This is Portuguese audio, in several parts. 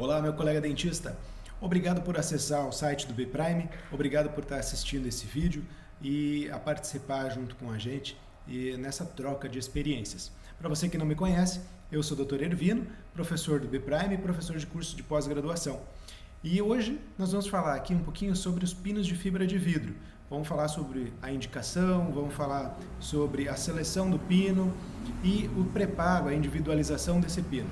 Olá, meu colega dentista. Obrigado por acessar o site do B-Prime, obrigado por estar assistindo esse vídeo e a participar junto com a gente e nessa troca de experiências. Para você que não me conhece, eu sou o Dr. Ervino, professor do B-Prime e professor de curso de pós-graduação. E hoje nós vamos falar aqui um pouquinho sobre os pinos de fibra de vidro. Vamos falar sobre a indicação, vamos falar sobre a seleção do pino e o preparo, a individualização desse pino.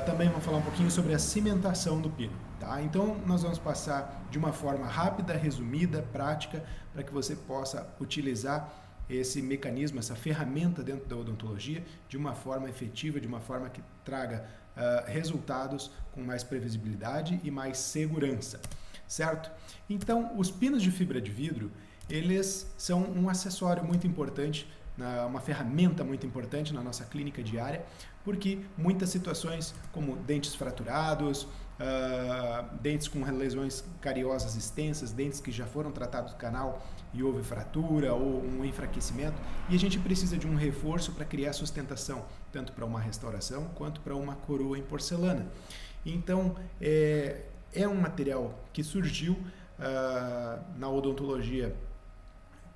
Também vamos falar um pouquinho sobre a cimentação do pino. Tá? Então, nós vamos passar de uma forma rápida, resumida, prática, para que você possa utilizar esse mecanismo, essa ferramenta dentro da odontologia de uma forma efetiva, de uma forma que traga resultados com mais previsibilidade e mais segurança, certo? Então, os pinos de fibra de vidro, eles são um acessório muito importante, uma ferramenta muito importante na nossa clínica diária, porque muitas situações como dentes fraturados, dentes com lesões cariosas extensas, dentes que já foram tratados do canal e houve fratura ou um enfraquecimento, e a gente precisa de um reforço para criar sustentação, tanto para uma restauração quanto para uma coroa em porcelana. Então, é um material que surgiu na odontologia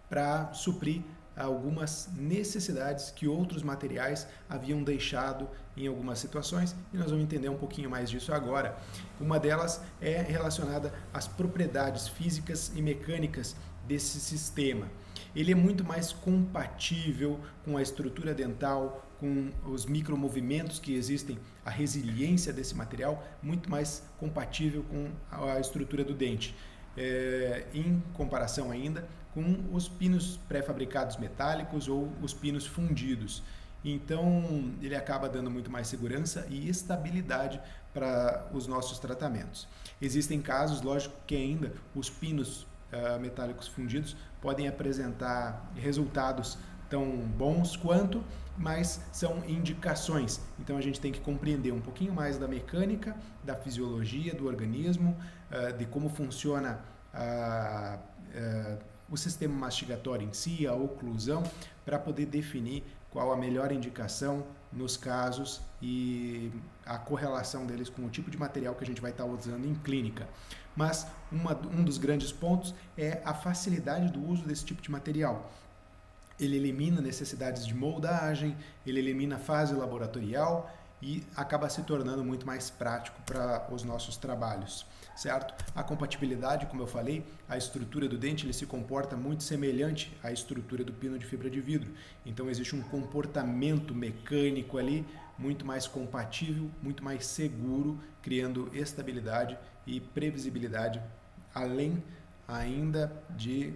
para suprir algumas necessidades que outros materiais haviam deixado em algumas situações, e nós vamos entender um pouquinho mais disso agora. Uma delas é relacionada às propriedades físicas e mecânicas desse sistema. Ele é muito mais compatível com a estrutura dental, com os micromovimentos que existem, a resiliência desse material, muito mais compatível com a estrutura do dente. Em comparação ainda com os pinos pré-fabricados metálicos ou os pinos fundidos. Então, ele acaba dando muito mais segurança e estabilidade para os nossos tratamentos. Existem casos, lógico, que ainda os pinos metálicos fundidos podem apresentar resultados tão bons quanto, mas são indicações. Então a gente tem que compreender um pouquinho mais da mecânica, da fisiologia do organismo, de como funciona o sistema mastigatório em si, a oclusão, para poder definir qual a melhor indicação nos casos e a correlação deles com o tipo de material que a gente vai estar usando em clínica. Mas um dos grandes pontos é a facilidade do uso desse tipo de material. Ele elimina necessidades de moldagem, ele elimina a fase laboratorial e acaba se tornando muito mais prático para os nossos trabalhos, certo? A compatibilidade, como eu falei, a estrutura do dente ele se comporta muito semelhante à estrutura do pino de fibra de vidro. Então existe um comportamento mecânico ali muito mais compatível, muito mais seguro, criando estabilidade e previsibilidade, além ainda de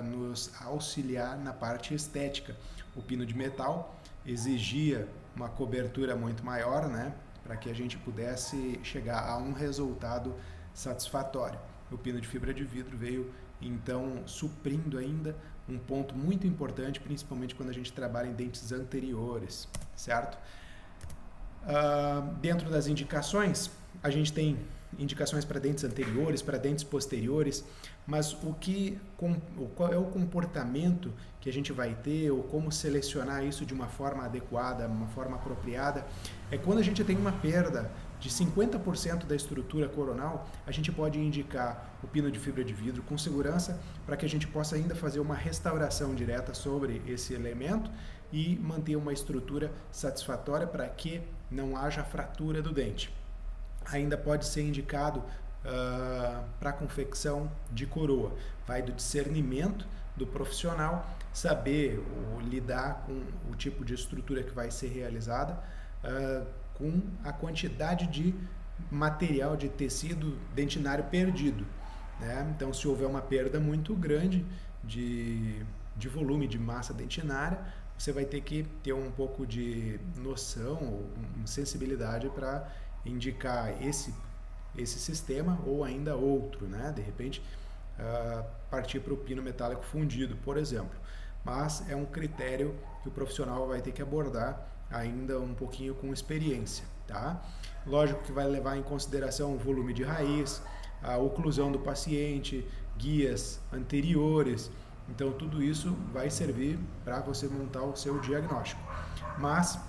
nos auxiliar na parte estética. O pino de metal exigia uma cobertura muito maior, né, para que a gente pudesse chegar a um resultado satisfatório. O pino de fibra de vidro veio então suprindo ainda um ponto muito importante, principalmente quando a gente trabalha em dentes anteriores, certo? Dentro das indicações, a gente tem indicações para dentes anteriores, para dentes posteriores, mas qual é o comportamento que a gente vai ter ou como selecionar isso de uma forma adequada, uma forma apropriada, é quando a gente tem uma perda de 50% da estrutura coronal, a gente pode indicar o pino de fibra de vidro com segurança para que a gente possa ainda fazer uma restauração direta sobre esse elemento e manter uma estrutura satisfatória para que não haja fratura do dente. Ainda pode ser indicado para confecção de coroa. Vai do discernimento do profissional, saber lidar com o tipo de estrutura que vai ser realizada, com a quantidade de material de tecido dentinário perdido, né? Então, se houver uma perda muito grande de volume de massa dentinária, você vai ter que ter um pouco de noção ou sensibilidade para indicar esse sistema ou ainda outro, né? De repente, partir para o pino metálico fundido, por exemplo. Mas é um critério que o profissional vai ter que abordar ainda um pouquinho com experiência, tá? Lógico que vai levar em consideração o volume de raiz, a oclusão do paciente, guias anteriores. Então, tudo isso vai servir para você montar o seu diagnóstico. Mas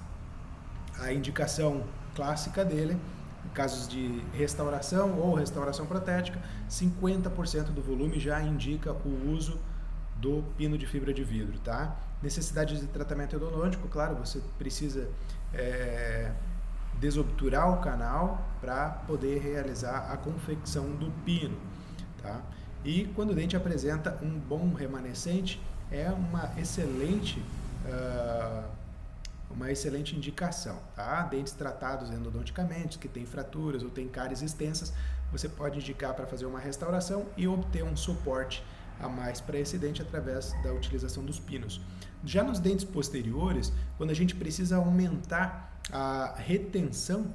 a indicação clássica dele Em casos de restauração ou restauração protética, 50% do volume já indica o uso do pino de fibra de vidro, tá? Necessidade de tratamento endodôntico, claro, você precisa desobturar o canal para poder realizar a confecção do pino, tá? E quando o dente apresenta um bom remanescente, é uma excelente indicação, tá? Dentes tratados endodonticamente, que têm fraturas ou têm cáries extensas, você pode indicar para fazer uma restauração e obter um suporte a mais para esse dente através da utilização dos pinos. Já nos dentes posteriores, quando a gente precisa aumentar a retenção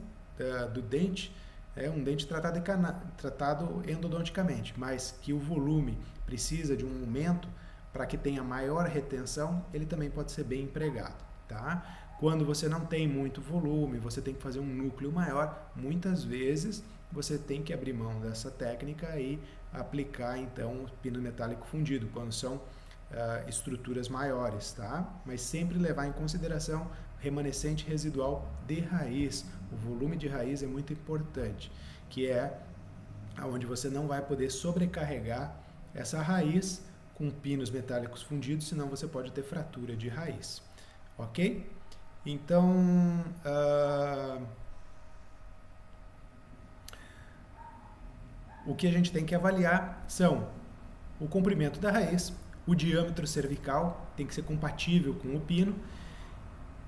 do dente, é um dente tratado endodonticamente, mas que o volume precisa de um aumento para que tenha maior retenção, ele também pode ser bem empregado, tá? Quando você não tem muito volume, você tem que fazer um núcleo maior, muitas vezes você tem que abrir mão dessa técnica e aplicar então o pino metálico fundido, quando são estruturas maiores, tá? Mas sempre levar em consideração remanescente residual de raiz. O volume de raiz é muito importante, que é onde você não vai poder sobrecarregar essa raiz com pinos metálicos fundidos, senão você pode ter fratura de raiz, ok? Então, o que a gente tem que avaliar são o comprimento da raiz, o diâmetro cervical tem que ser compatível com o pino,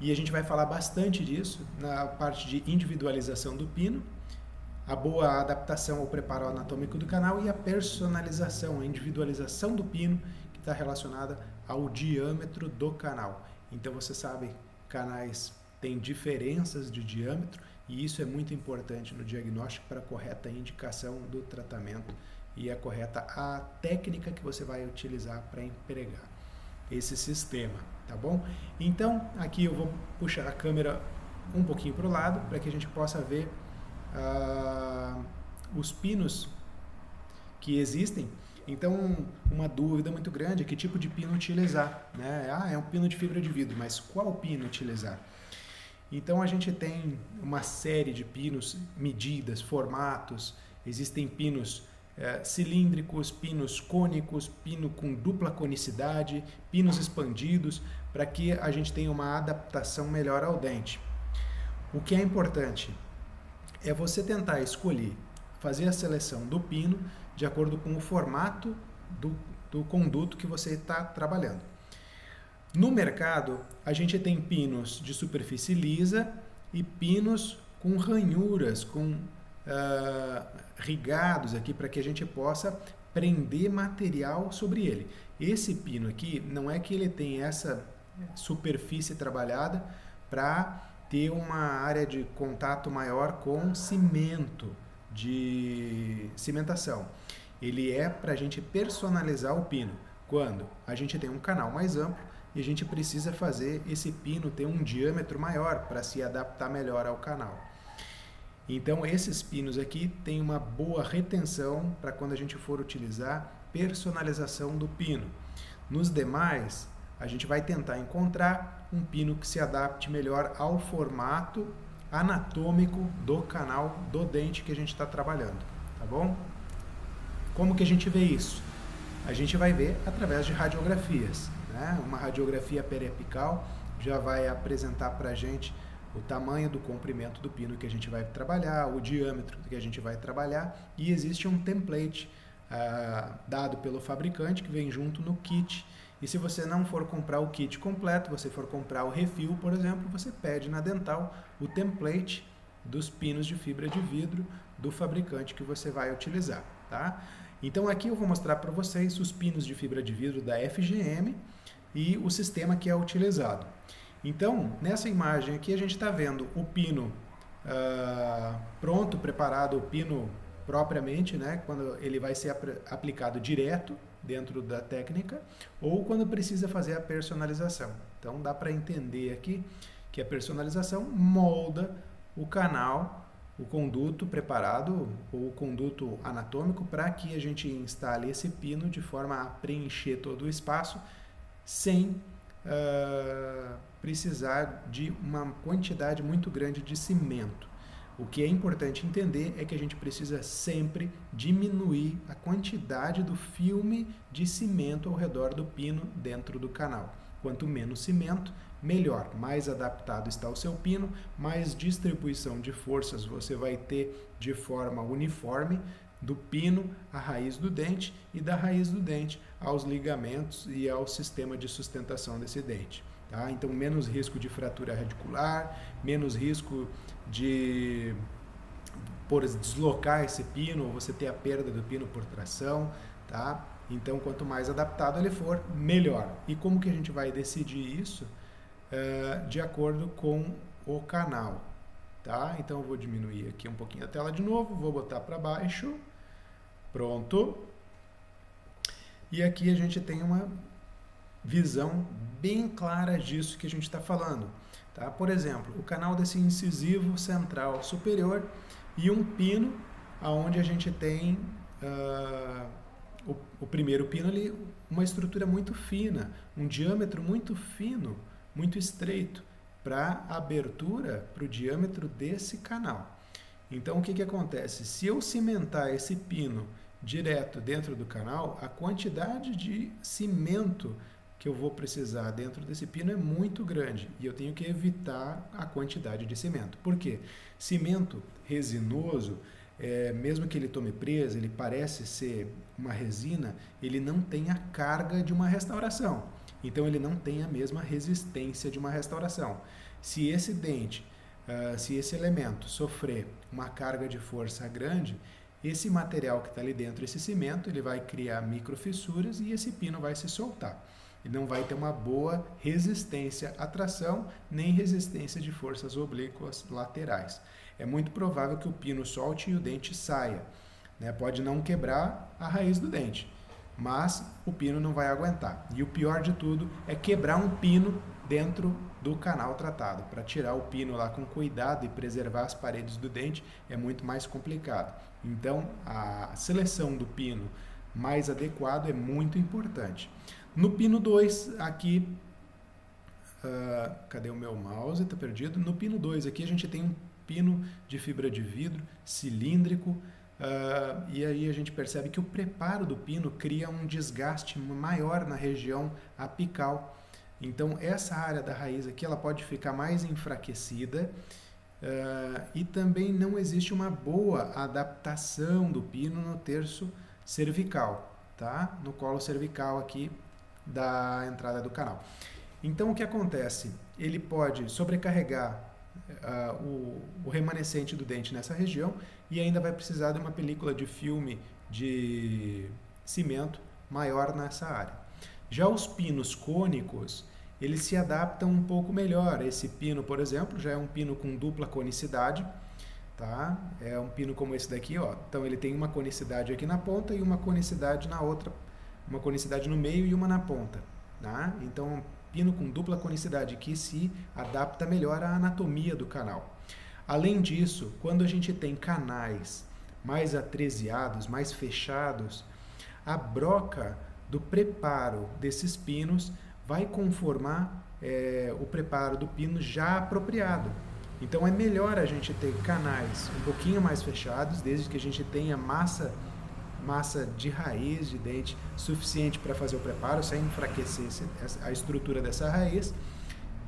e a gente vai falar bastante disso na parte de individualização do pino, a boa adaptação ao preparo anatômico do canal e a personalização, a individualização do pino, que está relacionada ao diâmetro do canal. Então você sabe, canais têm diferenças de diâmetro e isso é muito importante no diagnóstico para a correta indicação do tratamento e a correta técnica que você vai utilizar para empregar esse sistema, tá bom? Então, aqui eu vou puxar a câmera um pouquinho para o lado para que a gente possa ver os pinos que existem. Então, uma dúvida muito grande é que tipo de pino utilizar, né? É um pino de fibra de vidro, mas qual pino utilizar? Então, a gente tem uma série de pinos, medidas, formatos, existem pinos cilíndricos, pinos cônicos, pino com dupla conicidade, pinos expandidos, para que a gente tenha uma adaptação melhor ao dente. O que é importante é você tentar escolher, fazer a seleção do pino de acordo com o formato do conduto que você está trabalhando. No mercado, a gente tem pinos de superfície lisa e pinos com ranhuras, com rigados aqui para que a gente possa prender material sobre ele. Esse pino aqui, não é que ele tem essa superfície trabalhada para ter uma área de contato maior com cimento, de cimentação. Ele é para a gente personalizar o pino. Quando a gente tem um canal mais amplo e a gente precisa fazer esse pino ter um diâmetro maior para se adaptar melhor ao canal. Então, esses pinos aqui têm uma boa retenção para quando a gente for utilizar personalização do pino. Nos demais, a gente vai tentar encontrar um pino que se adapte melhor ao formato anatômico do canal do dente que a gente está trabalhando, tá bom? Como que a gente vê isso? A gente vai ver através de radiografias, né? Uma radiografia periapical já vai apresentar para a gente o tamanho do comprimento do pino que a gente vai trabalhar, o diâmetro que a gente vai trabalhar, e existe um template dado pelo fabricante que vem junto no kit. E se você não for comprar o kit completo, você for comprar o refil, por exemplo, você pede na Dental o template dos pinos de fibra de vidro do fabricante que você vai utilizar, tá? Então aqui eu vou mostrar para vocês os pinos de fibra de vidro da FGM e o sistema que é utilizado. Então, nessa imagem aqui a gente está vendo o pino pronto, preparado, o pino propriamente, né, quando ele vai ser aplicado direto dentro da técnica ou quando precisa fazer a personalização. Então dá para entender aqui que a personalização molda o canal, o conduto preparado ou o conduto anatômico para que a gente instale esse pino de forma a preencher todo o espaço sem precisar de uma quantidade muito grande de cimento. O que é importante entender é que a gente precisa sempre diminuir a quantidade do filme de cimento ao redor do pino dentro do canal. Quanto menos cimento, melhor. Mais adaptado está o seu pino, mais distribuição de forças você vai ter de forma uniforme do pino à raiz do dente e da raiz do dente aos ligamentos e ao sistema de sustentação desse dente. Tá? Então, menos risco de fratura radicular, menos risco de deslocar esse pino ou você ter a perda do pino por tração. Tá? Então, quanto mais adaptado ele for, melhor. E como que a gente vai decidir isso? De acordo com o canal. Tá? Então, eu vou diminuir aqui um pouquinho a tela de novo, vou botar para baixo. Pronto. E aqui a gente tem uma visão bem clara disso que a gente está falando. Tá? Por exemplo, o canal desse incisivo central superior e um pino, onde a gente tem o primeiro pino ali, uma estrutura muito fina, um diâmetro muito fino, muito estreito, para abertura para o diâmetro desse canal. Então, o que acontece? Se eu cimentar esse pino direto dentro do canal, a quantidade de cimento que eu vou precisar dentro desse pino é muito grande e eu tenho que evitar a quantidade de cimento. Por quê? Cimento resinoso, mesmo que ele tome presa, ele parece ser uma resina, ele não tem a carga de uma restauração. Então, ele não tem a mesma resistência de uma restauração. Se esse dente, se esse elemento sofrer uma carga de força grande, esse material que está ali dentro, esse cimento, ele vai criar microfissuras e esse pino vai se soltar. E não vai ter uma boa resistência à tração, nem resistência de forças oblíquas laterais. É muito provável que o pino solte e o dente saia. Né? Pode não quebrar a raiz do dente, mas o pino não vai aguentar. E o pior de tudo é quebrar um pino dentro do canal tratado. Para tirar o pino lá com cuidado e preservar as paredes do dente é muito mais complicado. Então, a seleção do pino mais adequado é muito importante. No pino 2, aqui, cadê o meu mouse? Está perdido. No pino 2, aqui a gente tem um pino de fibra de vidro cilíndrico, e aí a gente percebe que o preparo do pino cria um desgaste maior na região apical. Então, essa área da raiz aqui ela pode ficar mais enfraquecida, e também não existe uma boa adaptação do pino no terço cervical, tá? No colo cervical aqui da entrada do canal. Então, o que acontece? Ele pode sobrecarregar o remanescente do dente nessa região e ainda vai precisar de uma película de filme de cimento maior nessa área. Já os pinos cônicos, eles se adaptam um pouco melhor. Esse pino, por exemplo, já é um pino com dupla conicidade, tá? É um pino como esse daqui, ó. Então ele tem uma conicidade aqui na ponta e uma conicidade na outra, uma conicidade no meio e uma na ponta, tá? Então, pino com dupla conicidade que se adapta melhor à anatomia do canal. Além disso, quando a gente tem canais mais atresiados, mais fechados, a broca do preparo desses pinos vai conformar o preparo do pino já apropriado. Então é melhor a gente ter canais um pouquinho mais fechados, desde que a gente tenha massa de raiz de dente suficiente para fazer o preparo, sem enfraquecer a estrutura dessa raiz,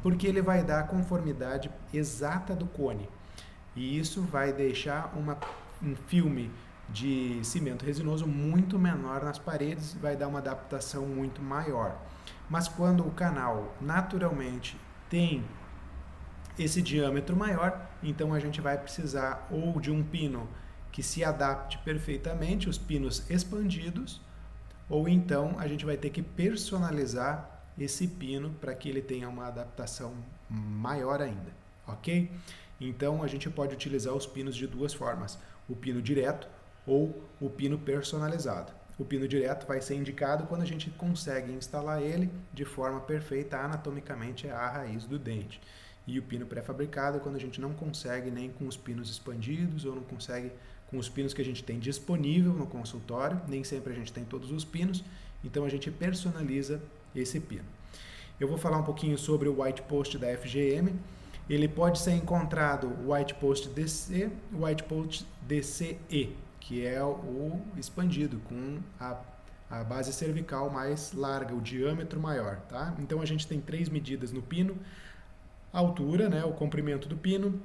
porque ele vai dar a conformidade exata do cone. E isso vai deixar um filme de cimento resinoso muito menor nas paredes, vai dar uma adaptação muito maior. Mas quando o canal naturalmente tem esse diâmetro maior, então a gente vai precisar ou de um pino que se adapte perfeitamente, os pinos expandidos, ou então a gente vai ter que personalizar esse pino para que ele tenha uma adaptação maior ainda, ok? Então a gente pode utilizar os pinos de duas formas, o pino direto ou o pino personalizado. O pino direto vai ser indicado quando a gente consegue instalar ele de forma perfeita, anatomicamente é a raiz do dente. E o pino pré-fabricado é quando a gente não consegue nem com os pinos expandidos ou não consegue com os pinos que a gente tem disponível no consultório, nem sempre a gente tem todos os pinos, então a gente personaliza esse pino. Eu vou falar um pouquinho sobre o white post da FGM. ele pode ser encontrado o White Post DC, o White Post DCE, que é o expandido, com a base cervical mais larga, o diâmetro maior, tá? Então a gente tem 3 medidas no pino: a altura, né, o comprimento do pino,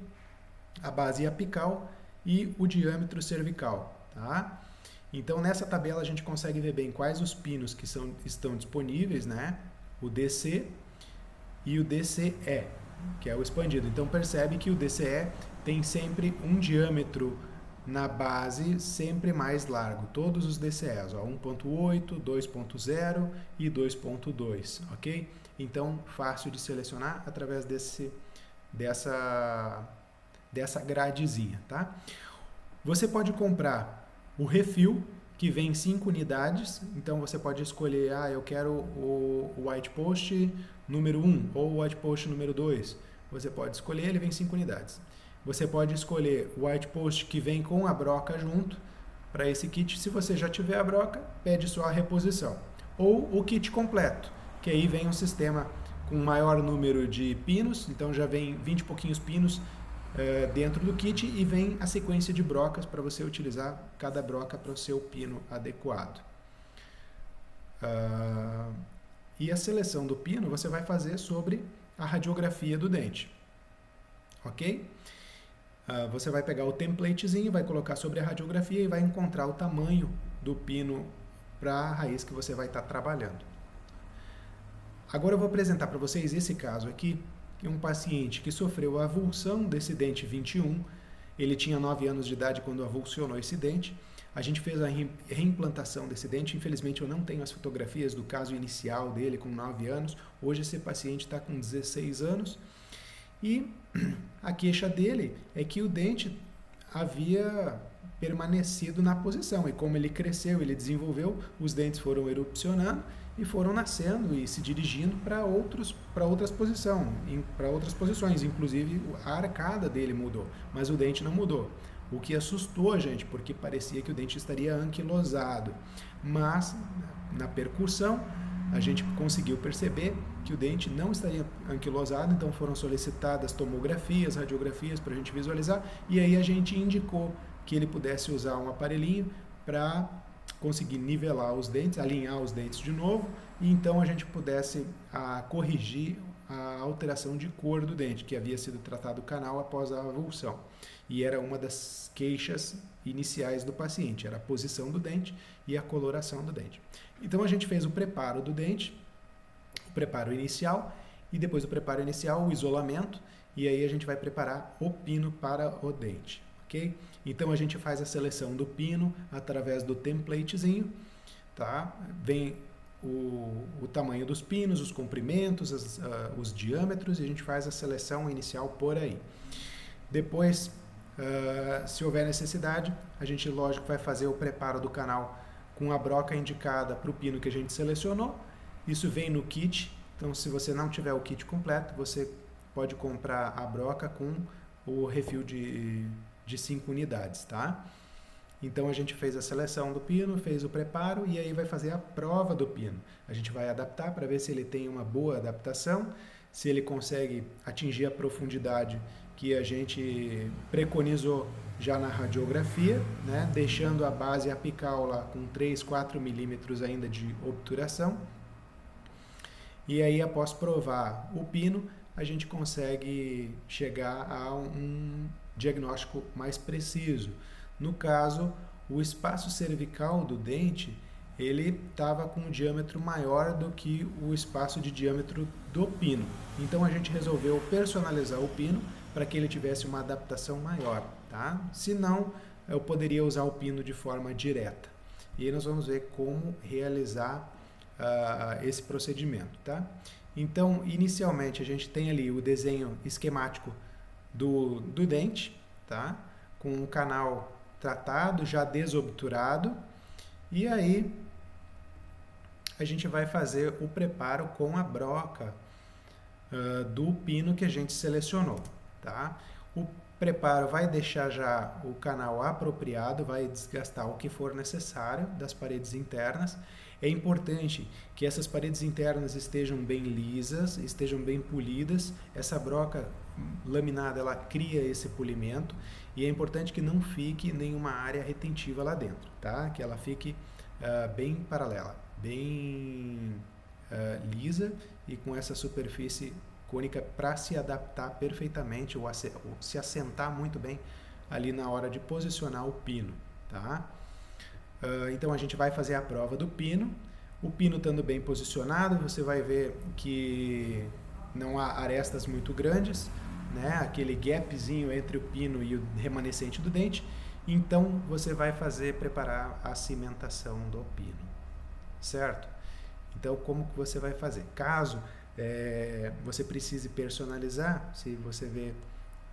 a base apical e o diâmetro cervical, tá? Então nessa tabela a gente consegue ver bem quais os pinos que estão disponíveis, né? O DC e o DCE, que é o expandido. Então percebe que o DCE tem sempre um diâmetro na base sempre mais largo, todos os DCEs, 1.8, 2.0 e 2.2, ok? Então, fácil de selecionar através dessa gradezinha, tá? Você pode comprar o refil, que vem em 5 unidades, então você pode escolher, eu quero o White Post número 1 ou o White Post número 2. Você pode escolher, ele vem em 5 unidades. Você pode escolher o White Post que vem com a broca junto para esse kit. Se você já tiver a broca, pede só a reposição. Ou o kit completo, que aí vem um sistema com maior número de pinos, então já vem 20 e pouquinhos pinos dentro do kit e vem a sequência de brocas para você utilizar cada broca para o seu pino adequado. E a seleção do pino você vai fazer sobre a radiografia do dente, ok? Você vai pegar o templatezinho, vai colocar sobre a radiografia e vai encontrar o tamanho do pino para a raiz que você vai estar trabalhando. Agora eu vou apresentar para vocês esse caso aqui, que é um paciente que sofreu a avulsão desse dente 21. Ele tinha 9 anos de idade quando avulsionou esse dente. A gente fez a reimplantação desse dente. Infelizmente eu não tenho as fotografias do caso inicial dele com 9 anos. Hoje esse paciente está com 16 anos. E a queixa dele é que o dente havia permanecido na posição. E como ele cresceu, ele desenvolveu, os dentes foram erupcionando e foram nascendo e se dirigindo para outras posições. Inclusive a arcada dele mudou, mas o dente não mudou. O que assustou a gente, porque parecia que o dente estaria anquilosado. Mas na percussão a gente conseguiu perceber que o dente não estaria anquilosado, então foram solicitadas tomografias, radiografias para a gente visualizar, e aí a gente indicou que ele pudesse usar um aparelhinho para conseguir nivelar os dentes, alinhar os dentes de novo, e então a gente pudesse corrigir a alteração de cor do dente, que havia sido tratado o canal após a avulsão. E era uma das queixas iniciais do paciente, era a posição do dente e a coloração do dente. Então a gente fez o preparo do dente, o preparo inicial, e depois do preparo inicial o isolamento, e aí a gente vai preparar o pino para o dente, ok? Então a gente faz a seleção do pino através do templatezinho, tá? Vem o tamanho dos pinos, os comprimentos, os diâmetros, e a gente faz a seleção inicial por aí. Depois, se houver necessidade, a gente, lógico, vai fazer o preparo do canal com a broca indicada para o pino que a gente selecionou. Isso vem no kit, então se você não tiver o kit completo, você pode comprar a broca com o refil de 5 unidades, tá? Então a gente fez a seleção do pino, fez o preparo e aí vai fazer a prova do pino. A gente vai adaptar para ver se ele tem uma boa adaptação, se ele consegue atingir a profundidade que a gente preconizou já na radiografia, né? Deixando a base apical lá com 3, 4 milímetros ainda de obturação. E aí, após provar o pino, a gente consegue chegar a um diagnóstico mais preciso. No caso, o espaço cervical do dente, ele estava com um diâmetro maior do que o espaço de diâmetro do pino. Então a gente resolveu personalizar o pino para que ele tivesse uma adaptação maior, tá? Se não, eu poderia usar o pino de forma direta. E aí nós vamos ver como realizar esse procedimento, tá? Então, inicialmente a gente tem ali o desenho esquemático do dente, tá? Com um canal tratado, já desobturado, e aí a gente vai fazer o preparo com a broca do pino que a gente selecionou, tá? O preparo vai deixar já o canal apropriado, vai desgastar o que for necessário das paredes internas. É importante que essas paredes internas estejam bem lisas, estejam bem polidas. Essa broca laminada, ela cria esse polimento e é importante que não fique nenhuma área retentiva lá dentro, tá? Que ela fique bem paralela, bem lisa e com essa superfície cônica para se adaptar perfeitamente ou se assentar muito bem ali na hora de posicionar o pino, tá? Então a gente vai fazer a prova do pino. O pino estando bem posicionado, você vai ver que não há arestas muito grandes, né? Aquele gapzinho entre o pino e o remanescente do dente. Então você vai preparar a cimentação do pino, certo? Então como que você vai fazer? Caso você precise personalizar, se você vê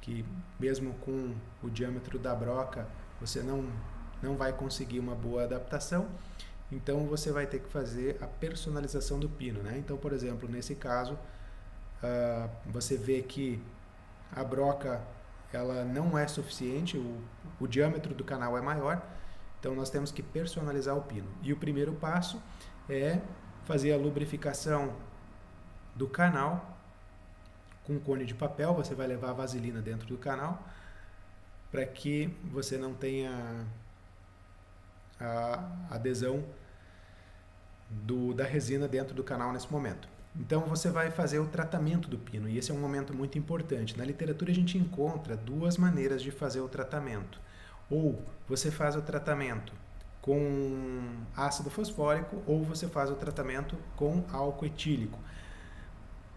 que mesmo com o diâmetro da broca você não vai conseguir uma boa adaptação, então você vai ter que fazer a personalização do pino, né? Então, por exemplo, nesse caso, você vê que a broca ela não é suficiente, o diâmetro do canal é maior, então nós temos que personalizar o pino. E o primeiro passo é fazer a lubrificação do canal com cone de papel. Você vai levar a vaselina dentro do canal para que você não tenha a adesão da resina dentro do canal nesse momento. Então você vai fazer o tratamento do pino, e esse é um momento muito importante. Na literatura a gente encontra duas maneiras de fazer o tratamento. Ou você faz o tratamento com ácido fosfórico, ou você faz o tratamento com álcool etílico.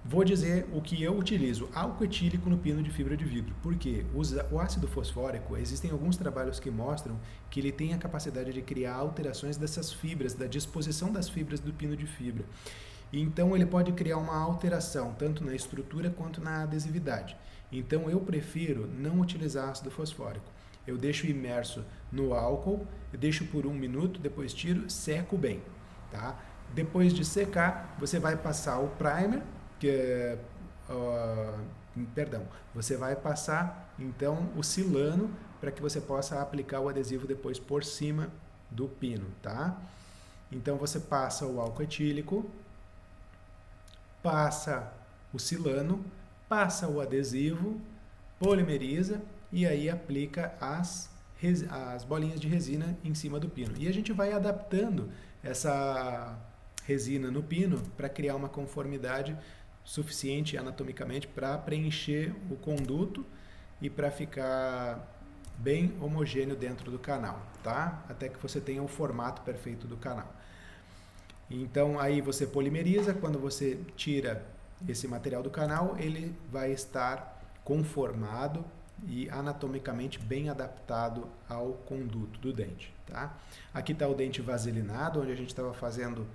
Vou dizer o que eu utilizo, álcool etílico no pino de fibra de vidro. Por quê? O ácido fosfórico, existem alguns trabalhos que mostram que ele tem a capacidade de criar alterações dessas fibras, da disposição das fibras do pino de fibra. Então ele pode criar uma alteração, tanto na estrutura quanto na adesividade. Então eu prefiro não utilizar ácido fosfórico. Eu deixo imerso no álcool, eu deixo por 1 minuto, depois tiro, seco bem, tá? Depois de secar, você vai passar o primer, você vai passar então o silano para que você possa aplicar o adesivo depois por cima do pino, tá? Então você passa o álcool etílico, passa o silano, passa o adesivo, polimeriza e aí aplica as bolinhas de resina em cima do pino. E a gente vai adaptando essa resina no pino para criar uma conformidade suficiente anatomicamente para preencher o conduto e para ficar bem homogêneo dentro do canal, tá? Até que você tenha o formato perfeito do canal. Então aí você polimeriza, quando você tira esse material do canal, ele vai estar conformado e anatomicamente bem adaptado ao conduto do dente, tá? Aqui está o dente vaselinado, onde a gente estava fazendo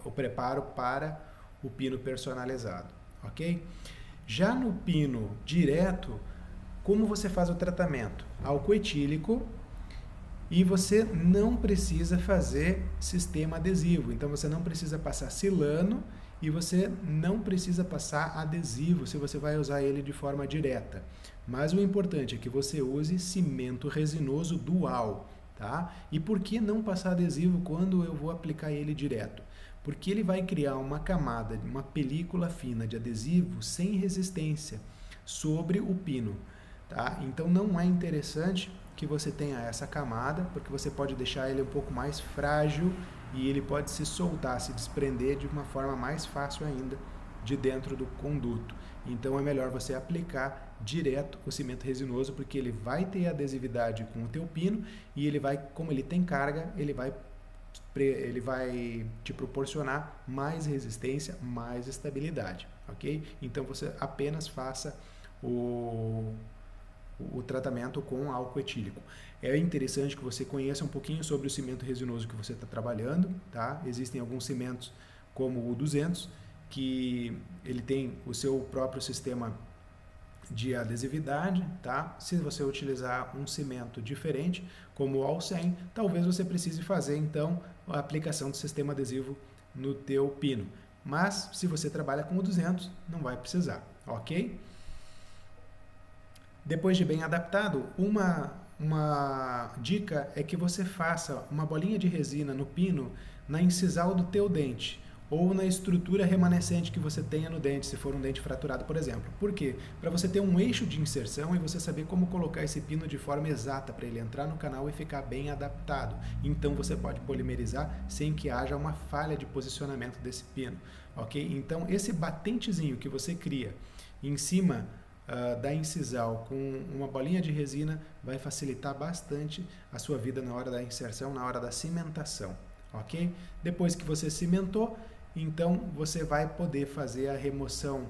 o preparo para o pino personalizado, ok? Já no pino direto, como você faz o tratamento? Álcool etílico, e você não precisa fazer sistema adesivo, então você não precisa passar silano e você não precisa passar adesivo se você vai usar ele de forma direta. Mas o importante é que você use cimento resinoso dual, tá? E por que não passar adesivo quando eu vou aplicar ele direto? Porque ele vai criar uma camada, uma película fina de adesivo sem resistência sobre o pino, tá? Então não é interessante que você tenha essa camada, porque você pode deixar ele um pouco mais frágil e ele pode se soltar, se desprender de uma forma mais fácil ainda de dentro do conduto. Então é melhor você aplicar direto o cimento resinoso, porque ele vai ter adesividade com o teu pino e ele vai, como ele tem carga, ele vai te proporcionar mais resistência, mais estabilidade, ok? Então você apenas faça o tratamento com álcool etílico. É interessante que você conheça um pouquinho sobre o cimento resinoso que você está trabalhando, tá? Existem alguns cimentos, como o 200, que ele tem o seu próprio sistema de adesividade, tá? Se você utilizar um cimento diferente, como o All-100, talvez você precise fazer, então, a aplicação do sistema adesivo no teu pino. Mas, se você trabalha com o 200, não vai precisar, ok? Depois de bem adaptado, uma dica é que você faça uma bolinha de resina no pino na incisal do teu dente. ou na estrutura remanescente que você tenha no dente, se for um dente fraturado, por exemplo. Por quê? Para você ter um eixo de inserção e você saber como colocar esse pino de forma exata para ele entrar no canal e ficar bem adaptado. Então você pode polimerizar sem que haja uma falha de posicionamento desse pino, ok? Então esse batentezinho que você cria em cima da incisal com uma bolinha de resina vai facilitar bastante a sua vida na hora da inserção, na hora da cimentação, ok? Depois que você cimentou, então você vai poder fazer a remoção,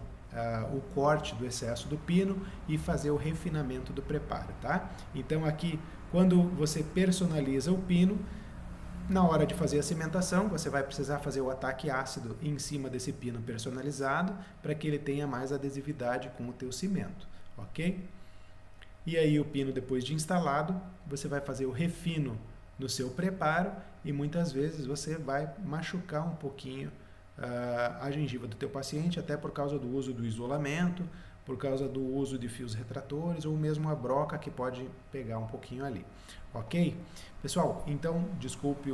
o corte do excesso do pino e fazer o refinamento do preparo, tá? Então aqui, quando você personaliza o pino, na hora de fazer a cimentação, você vai precisar fazer o ataque ácido em cima desse pino personalizado para que ele tenha mais adesividade com o teu cimento, ok? E aí o pino, depois de instalado, você vai fazer o refino no seu preparo e muitas vezes você vai machucar um pouquinho a gengiva do teu paciente, até por causa do uso do isolamento, por causa do uso de fios retratores ou mesmo a broca que pode pegar um pouquinho ali, ok? Pessoal, então desculpe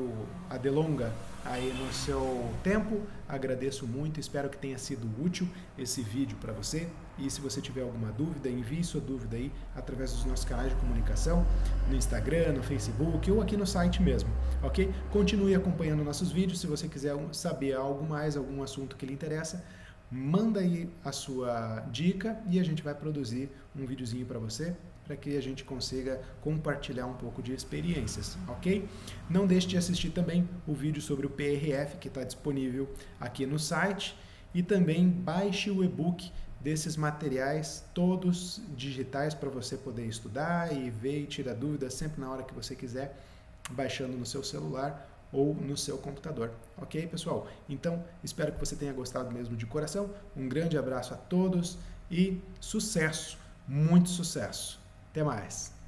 a delonga aí no seu tempo, agradeço muito, espero que tenha sido útil esse vídeo para você e se você tiver alguma dúvida, envie sua dúvida aí através dos nossos canais de comunicação, no Instagram, no Facebook ou aqui no site mesmo, ok? Continue acompanhando nossos vídeos, se você quiser saber algo mais, algum assunto que lhe interessa, manda aí a sua dica e a gente vai produzir um videozinho para você, para que a gente consiga compartilhar um pouco de experiências, ok? Não deixe de assistir também o vídeo sobre o PRF que está disponível aqui no site e também baixe o e-book desses materiais todos digitais para você poder estudar e ver e tirar dúvidas sempre na hora que você quiser, baixando no seu celular ou no seu computador, ok, pessoal? Então, espero que você tenha gostado mesmo de coração, um grande abraço a todos e sucesso, muito sucesso! Até mais!